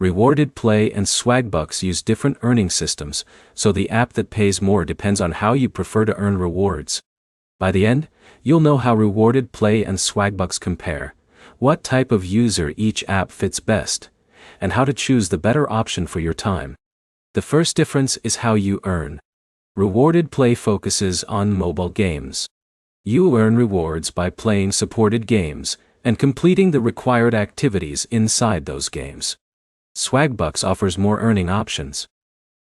Rewarded Play and Swagbucks use different earning systems, so the app that pays more depends on how you prefer to earn rewards. By the end, you'll know how Rewarded Play and Swagbucks compare, what type of user each app fits best, and how to choose the better option for your time. The first difference is how you earn. Rewarded Play focuses on mobile games. You earn rewards by playing supported games and completing the required activities inside those games. Swagbucks offers more earning options.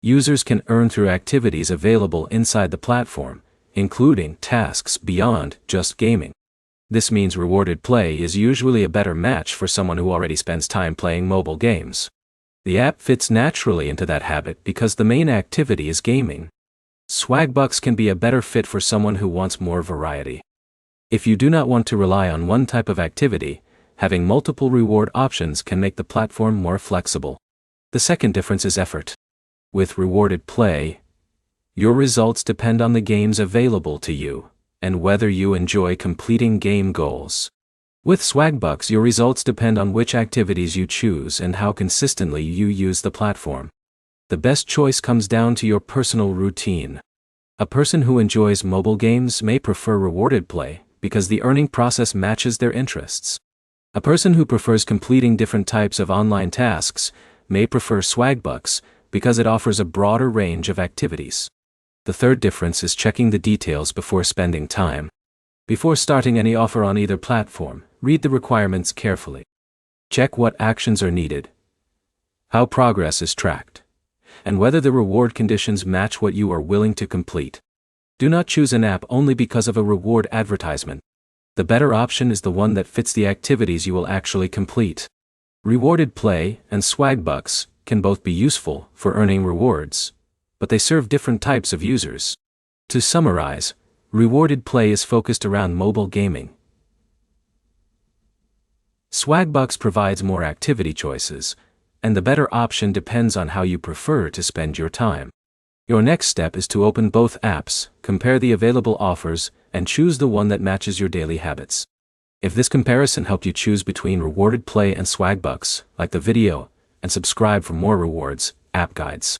Users can earn through activities available inside the platform, including tasks beyond just gaming. This means Rewarded Play is usually a better match for someone who already spends time playing mobile games. The app fits naturally into that habit because the main activity is gaming. Swagbucks can be a better fit for someone who wants more variety. If you do not want to rely on one type of activity, having multiple reward options can make the platform more flexible. The second difference is effort. With Rewarded Play, your results depend on the games available to you, and whether you enjoy completing game goals. With Swagbucks, your results depend on which activities you choose and how consistently you use the platform. The best choice comes down to your personal routine. A person who enjoys mobile games may prefer Rewarded Play because the earning process matches their interests. A person who prefers completing different types of online tasks may prefer Swagbucks because it offers a broader range of activities. The third difference is checking the details before spending time. Before starting any offer on either platform, read the requirements carefully. Check what actions are needed, how progress is tracked, and whether the reward conditions match what you are willing to complete. Do not choose an app only because of a reward advertisement. The better option is the one that fits the activities you will actually complete. Rewarded Play and Swagbucks can both be useful for earning rewards, but they serve different types of users. To summarize, Rewarded Play is focused around mobile gaming. Swagbucks provides more activity choices, and the better option depends on how you prefer to spend your time. Your next step is to open both apps, compare the available offers, and choose the one that matches your daily habits. If this comparison helped you choose between Rewarded Play and Swagbucks, like the video, and subscribe for more rewards, app guides.